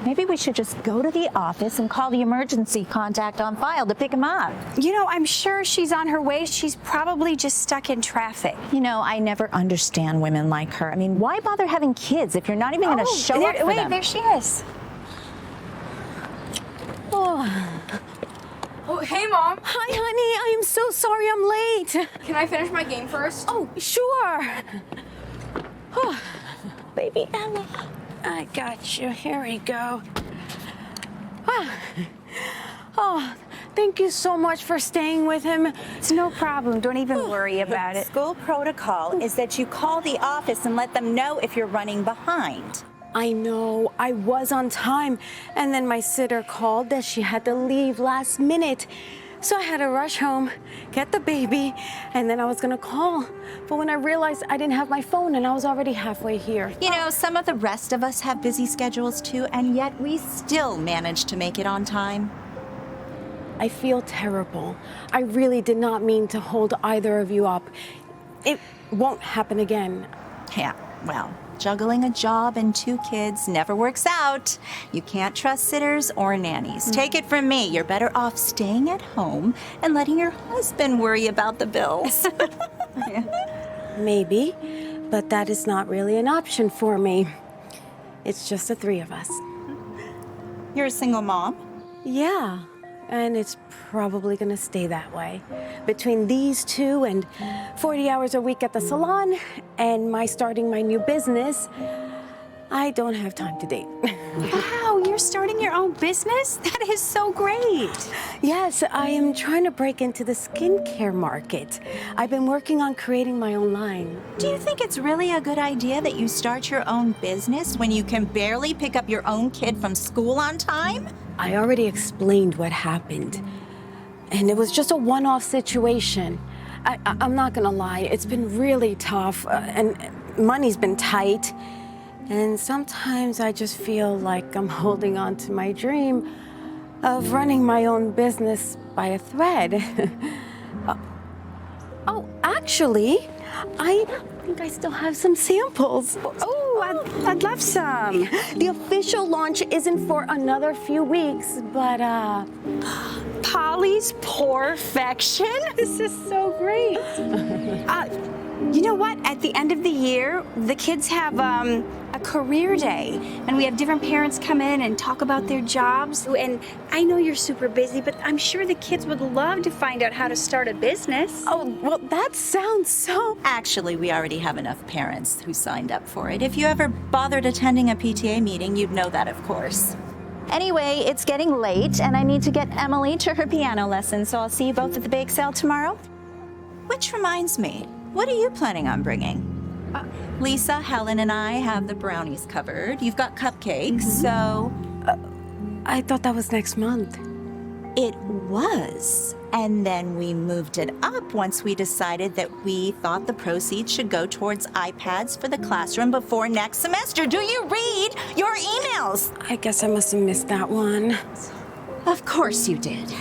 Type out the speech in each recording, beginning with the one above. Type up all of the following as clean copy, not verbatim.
Maybe we should just go to the office and call the emergency contact on file to pick him up. You know, I'm sure she's on her way. She's probably just stuck in traffic. You know, I never understand women like her. I mean, why bother having kids if you're not even going to show up for wait, them? there she is. Oh, hey, Mom. Hi, honey. I am so sorry I'm late. Can I finish my game first? Oh, sure. Oh, baby Emma, I got you. Here we go. Oh, thank you so much for staying with him. It's no problem. Don't even worry about it. School protocol is that you call the office and let them know if you're running behind. I know, I was on time, and then my sitter called that she had to leave last minute. So I had to rush home, get the baby, and then I was gonna call. But when I realized I didn't have my phone and I was already halfway here. You know, some of the rest of us have busy schedules too, and yet we still manage to make it on time. I feel terrible. I really did not mean to hold either of you up. It won't happen again. Yeah, well, juggling a job and 2 kids never works out. You can't trust sitters or nannies. Take it from me, you're better off staying at home and letting your husband worry about the bills. Maybe, but that is not really an option for me. It's just the 3 of us. You're a single mom? Yeah, and it's probably gonna stay that way. Between these 2 and 40 hours a week at the salon and my starting my new business, I don't have time to date. Wow, you're starting your own business? That is so great. Yes, I am trying to break into the skincare market. I've been working on creating my own line. Do you think it's really a good idea that you start your own business when you can barely pick up your own kid from school on time? I already explained what happened, and it was just a one-off situation. I'm not gonna lie, it's been really tough, and money's been tight, and sometimes I just feel like I'm holding on to my dream of running my own business by a thread. Oh, actually, I think I still have some samples. Oh, I'd love some. The official launch isn't for another few weeks, but Polly's Perfection? this is so great. You know what? At the end of the year, the kids have a career day, and we have different parents come in and talk about their jobs. And I know you're super busy, but I'm sure the kids would love to find out how to start a business. Oh, well, that sounds so... Actually, we already have enough parents who signed up for it. If you ever bothered attending a PTA meeting, you'd know that, of course. Anyway, it's getting late, and I need to get Emily to her piano lesson, so I'll see you both at the bake sale tomorrow. Which reminds me, what are you planning on bringing? Lisa, Helen, and I have the brownies covered. You've got cupcakes, so... I thought that was next month. It was. And then we moved it up once we decided that we thought the proceeds should go towards iPads for the classroom before next semester. Do you read your emails? I guess I must have missed that one. Of course you did.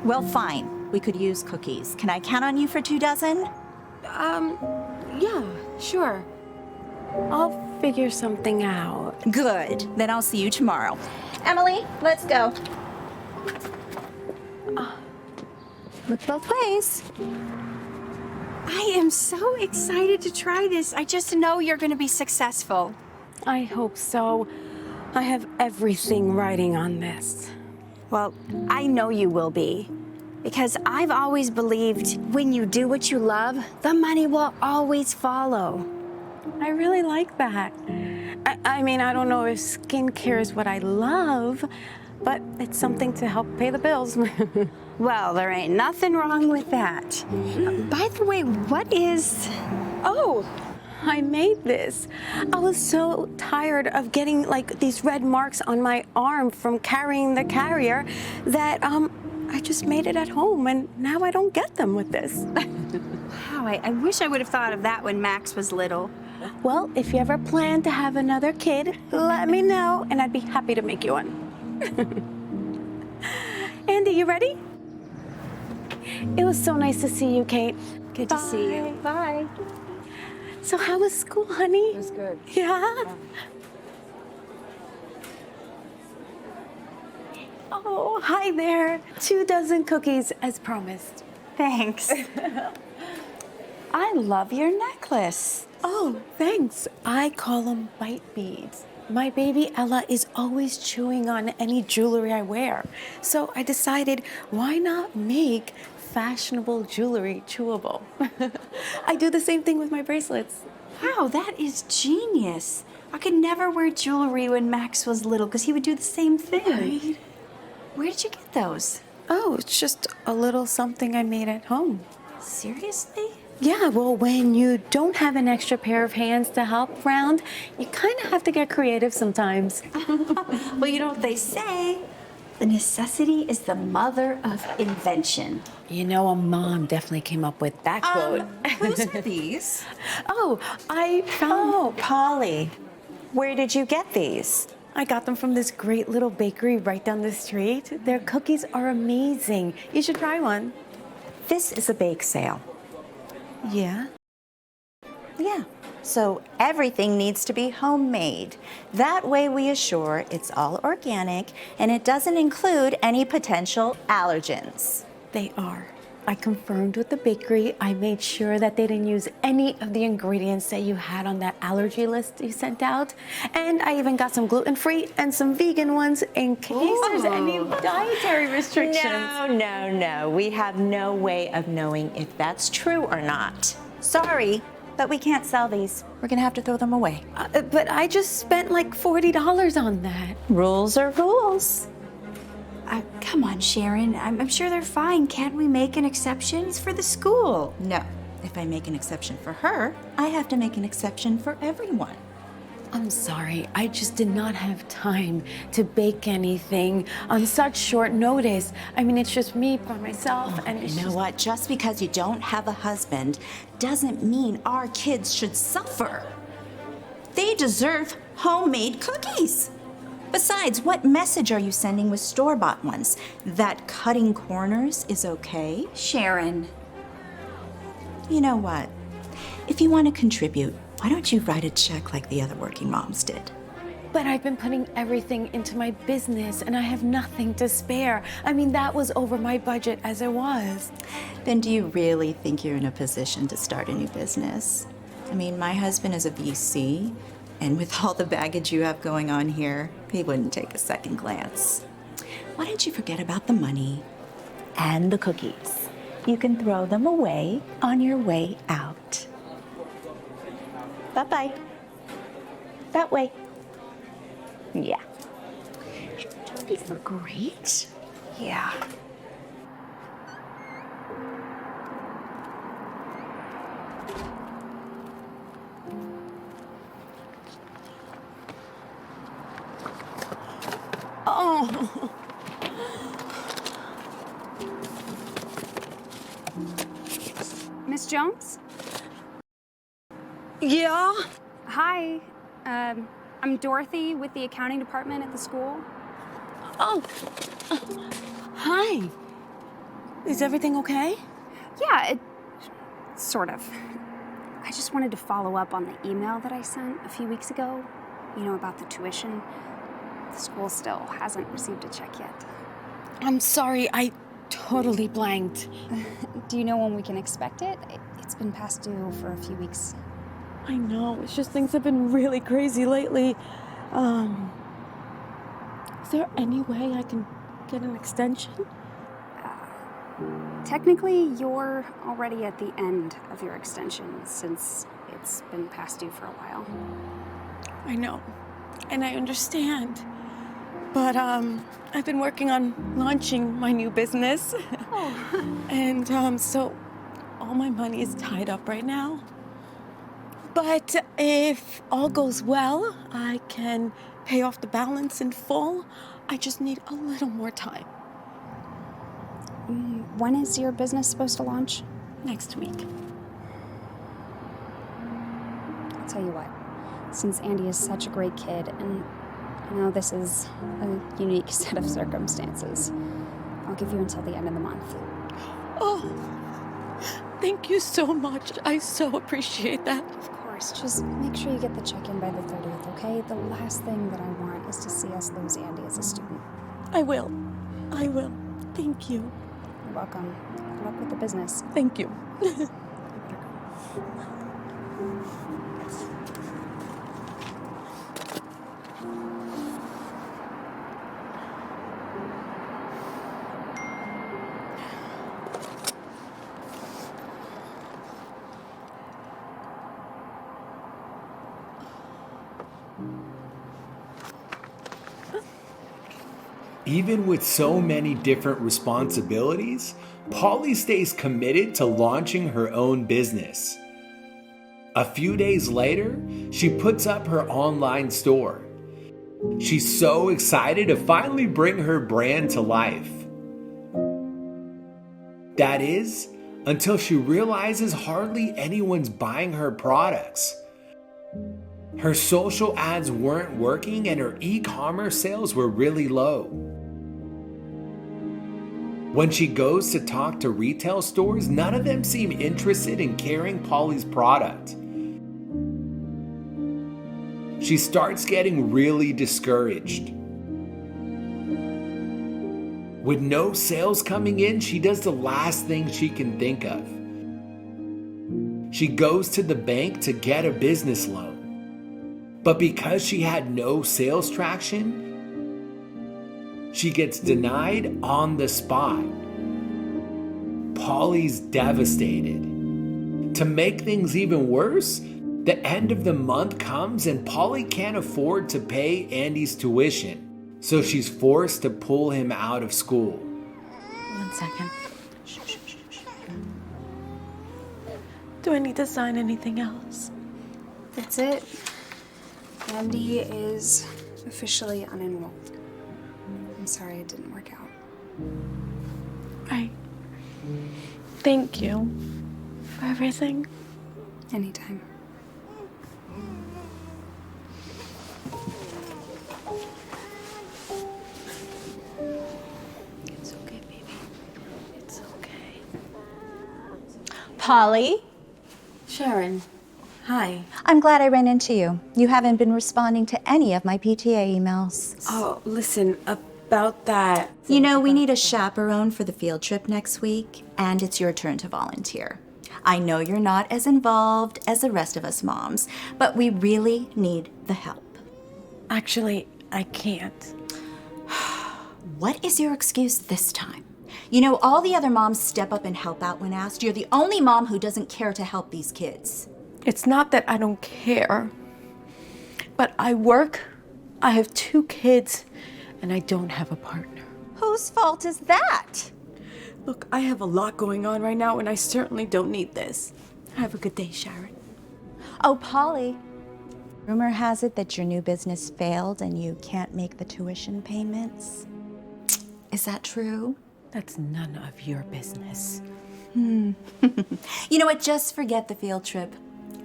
Well, fine. We could use cookies. Can I count on you for 2 dozen? Yeah, sure. I'll figure something out. Good. Then I'll see you tomorrow. Emily, let's go. Look both ways. I am so excited to try this. I just know you're going to be successful. I hope so. I have everything riding on this. Well, I know you will be. Because I've always believed when you do what you love, the money will always follow. I really like that. I mean, I don't know if skincare is what I love, but it's something to help pay the bills. Well, there ain't nothing wrong with that. By the way, what is... Oh, I made this. I was so tired of getting like these red marks on my arm from carrying the carrier that I just made it at home, and now I don't get them with this. Wow, I wish I would have thought of that when Max was little. Well, if you ever plan to have another kid, let me know, and I'd be happy to make you one. Andy, you ready? It was so nice to see you, Kate. Good to see you. Bye. So how was school, honey? It was good. Yeah? Oh, hi there. 24 cookies as promised. Thanks. I love your necklace. Oh, thanks. I call them bite beads. My baby Ella is always chewing on any jewelry I wear. So I decided, why not make fashionable jewelry chewable? I do the same thing with my bracelets. Wow, that is genius. I could never wear jewelry when Max was little because he would do the same thing. Right. Where did you get those? Oh, it's just a little something I made at home. Seriously? Yeah, well, when you don't have an extra pair of hands to help around, you kind of have to get creative sometimes. Well, you know what they say. The necessity is the mother of invention. You know, a mom definitely came up with that quote. Whose are these? Oh, I found. Oh, Polly. Where did you get these? I got them from this great little bakery right down the street. Their cookies are amazing. You should try one. This is a bake sale. Yeah? Yeah. So everything needs to be homemade. That way we assure it's all organic and it doesn't include any potential allergens. They are. I confirmed with the bakery. I made sure that they didn't use any of the ingredients that you had on that allergy list you sent out. And I even got some gluten-free and some vegan ones in case there's any dietary restrictions. No. We have no way of knowing if that's true or not. Sorry, but we can't sell these. We're gonna have to throw them away. But I just spent like $40 on that. Rules are rules. Come on, Sharon. I'm sure they're fine. Can't we make an exception? It's for the school. No. If I make an exception for her, I have to make an exception for everyone. I'm sorry, I just did not have time to bake anything on such short notice. I mean, it's just me by myself, and it's You know just... what? Just because you don't have a husband doesn't mean our kids should suffer. They deserve homemade cookies. Besides, what message are you sending with store-bought ones? That cutting corners is okay? Sharon. You know what? If you want to contribute, why don't you write a check like the other working moms did? But I've been putting everything into my business, and I have nothing to spare. I mean, that was over my budget as it was. Then do you really think you're in a position to start a new business? I mean, my husband is a VC, and with all the baggage you have going on here, he wouldn't take a second glance. Why don't you forget about the money and the cookies? You can throw them away on your way out. Bye-bye. That way. Yeah. Don't these look great? Yeah. Oh, Miss Jones? yeah? Hi. I'm Dorothy with the accounting department at the school. Oh, hi. Is everything okay? Yeah, sort of. I just wanted to follow up on the email that I sent a few weeks ago, you know, about the tuition. The school still hasn't received a check yet. I'm sorry, I totally blanked. Do you know when we can expect it? It's been past due for a few weeks. I know, it's just things have been really crazy lately. Is there any way I can get an extension? Technically, you're already at the end of your extension since it's been past due for a while. I know, and I understand. But I've been working on launching my new business. Oh. And so all my money is tied up right now. But if all goes well, I can pay off the balance in full. I just need a little more time. When is your business supposed to launch? Next week. I'll tell you what, since Andy is such a great kid, and I know this is a unique set of circumstances, I'll give you until the end of the month. Oh, thank you so much. I so appreciate that. Of course, just make sure you get the check in by the 30th, okay? The last thing that I want is to see us lose Andy as a student. I will. I will. Thank you. You're welcome. Good luck with the business. Thank you. Even with so many different responsibilities, Polly stays committed to launching her own business. A few days later, she puts up her online store. She's so excited to finally bring her brand to life. That is, until she realizes hardly anyone's buying her products. Her social ads weren't working and her e-commerce sales were really low. When she goes to talk to retail stores, none of them seem interested in carrying Polly's product. She starts getting really discouraged. With no sales coming in, she does the last thing she can think of. She goes to the bank to get a business loan. But because she had no sales traction, she gets denied on the spot. Polly's devastated. To make things even worse, the end of the month comes and Polly can't afford to pay Andy's tuition, so she's forced to pull him out of school. 1 second. Do I need to sign anything else? That's it. Andy is officially unenrolled. I'm sorry it didn't work out. Right. Thank you for everything. Anytime. It's okay, baby. It's okay. Polly, Sharon, hi. I'm glad I ran into you. You haven't been responding to any of my PTA emails. Oh, listen, about that. You know, we need a chaperone for the field trip next week, and it's your turn to volunteer. I know you're not as involved as the rest of us moms, but we really need the help. Actually, I can't. What is your excuse this time? You know, all the other moms step up and help out when asked. You're the only mom who doesn't care to help these kids. It's not that I don't care, but I work, I have 2 kids, and I don't have a partner. Whose fault is that? Look, I have a lot going on right now, and I certainly don't need this. Have a good day, Sharon. Oh, Polly, rumor has it that your new business failed and you can't make the tuition payments. Is that true? That's none of your business. You know what? Just forget the field trip.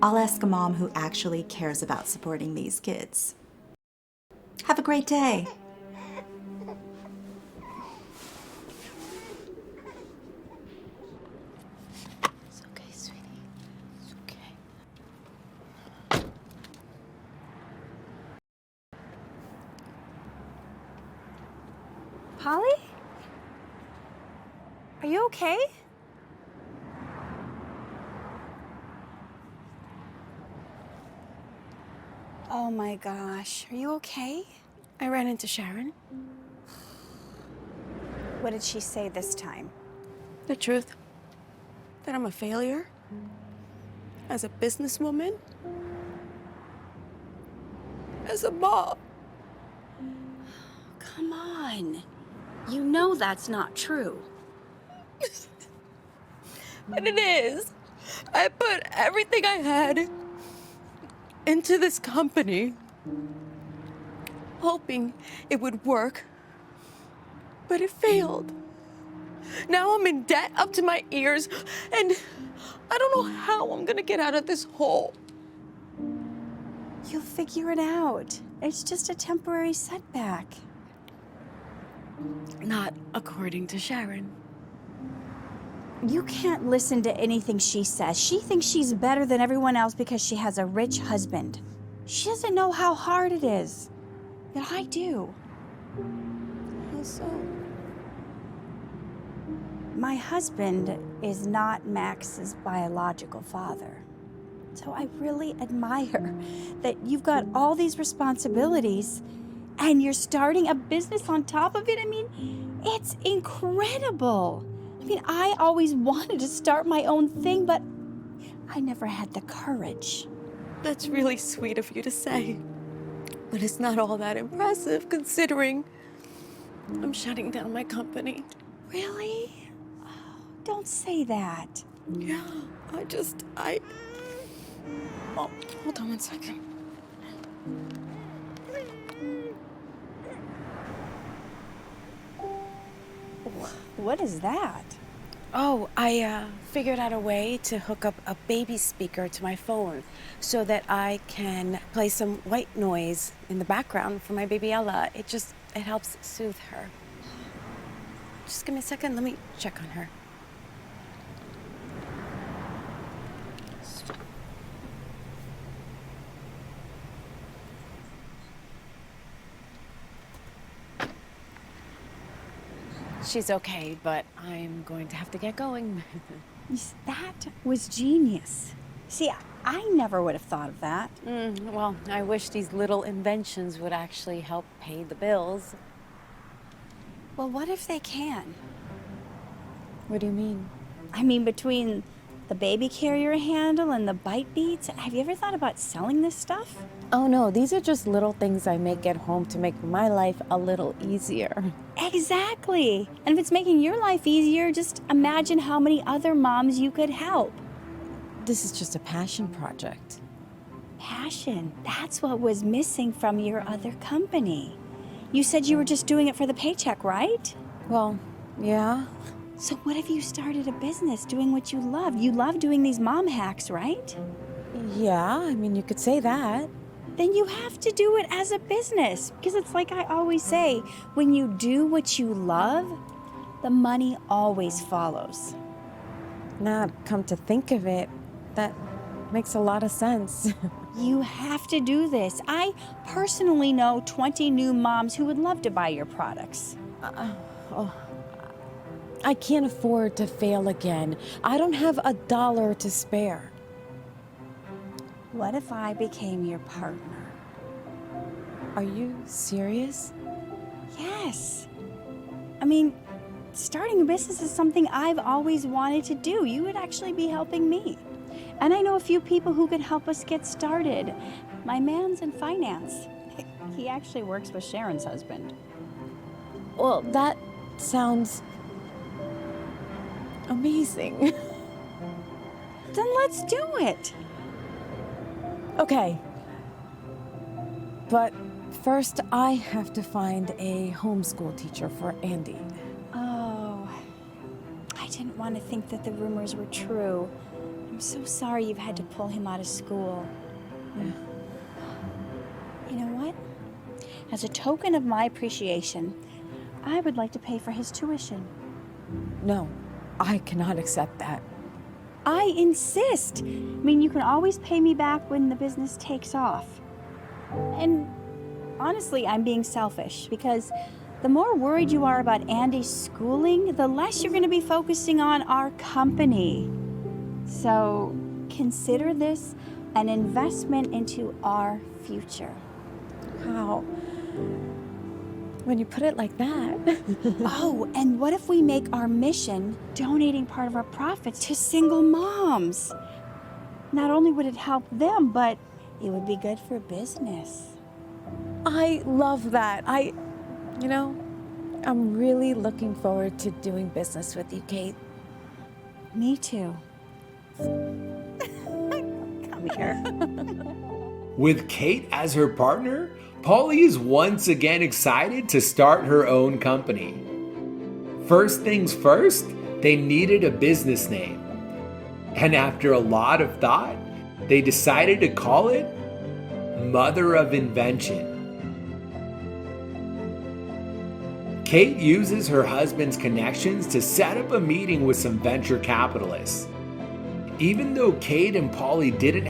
I'll ask a mom who actually cares about supporting these kids. Have a great day. It's okay, sweetie. It's okay. Polly? Are you okay? Oh my gosh, are you okay? I ran into Sharon. What did she say this time? The truth. That I'm a failure. As a businesswoman. As a mom. Come on. You know that's not true. And it is. I put everything I had into this company, hoping it would work, but it failed. Now I'm in debt up to my ears, and I don't know how I'm gonna get out of this hole. You'll figure it out. It's just a temporary setback. Not according to Sharon. You can't listen to anything she says. She thinks she's better than everyone else because she has a rich husband. She doesn't know how hard it is. But I do. How so? My husband is not Max's biological father. So I really admire that you've got all these responsibilities and you're starting a business on top of it. I mean, it's incredible. I mean, I always wanted to start my own thing, but I never had the courage. That's really sweet of you to say. But it's not all that impressive considering I'm shutting down my company. Really? Oh, don't say that. Yeah, Oh, hold on one second. What is that? Oh, I figured out a way to hook up a baby speaker to my phone so that I can play some white noise in the background for my baby Ella. It helps soothe her. Just give me a second, let me check on her. She's okay, but I'm going to have to get going. That was genius. See, I never would have thought of that. Well, I wish these little inventions would actually help pay the bills. Well, what if they can? What do you mean? I mean, between the baby carrier handle and the bite beads, have you ever thought about selling this stuff? Oh no, these are just little things I make at home to make my life a little easier. Exactly. And if it's making your life easier, just imagine how many other moms you could help. This is just a passion project. Passion. That's what was missing from your other company. You said you were just doing it for the paycheck, right? Well, yeah. So what if you started a business doing what you love? You love doing these mom hacks, right? Yeah, I mean, you could say that. Then you have to do it as a business. Because it's like I always say, when you do what you love, the money always follows. Now, come to think of it, that makes a lot of sense. You have to do this. I personally know 20 new moms who would love to buy your products. I can't afford to fail again. I don't have $1 to spare. What if I became your partner? Are you serious? Yes. I mean, starting a business is something I've always wanted to do. You would actually be helping me. And I know a few people who could help us get started. My man's in finance. He actually works with Sharon's husband. Well, that sounds amazing. Then let's do it. Okay. But first, I have to find a homeschool teacher for Andy. Oh, I didn't want to think that the rumors were true. I'm so sorry you've had to pull him out of school. Yeah. You know what? As a token of my appreciation, I would like to pay for his tuition. No, I cannot accept that. I insist. I mean, you can always pay me back when the business takes off. And honestly, I'm being selfish because the more worried you are about Andy's schooling, the less you're going to be focusing on our company. So consider this an investment into our future. How? When you put it like that. Oh, and what if we make our mission donating part of our profits to single moms? Not only would it help them, but it would be good for business. I love that. I'm really looking forward to doing business with you, Kate. Me too. Come here. With Kate as her partner, Polly is once again excited to start her own company. First things first, they needed a business name. And after a lot of thought, they decided to call it Mother of Invention. Kate uses her husband's connections to set up a meeting with some venture capitalists. Even though Kate and Polly didn't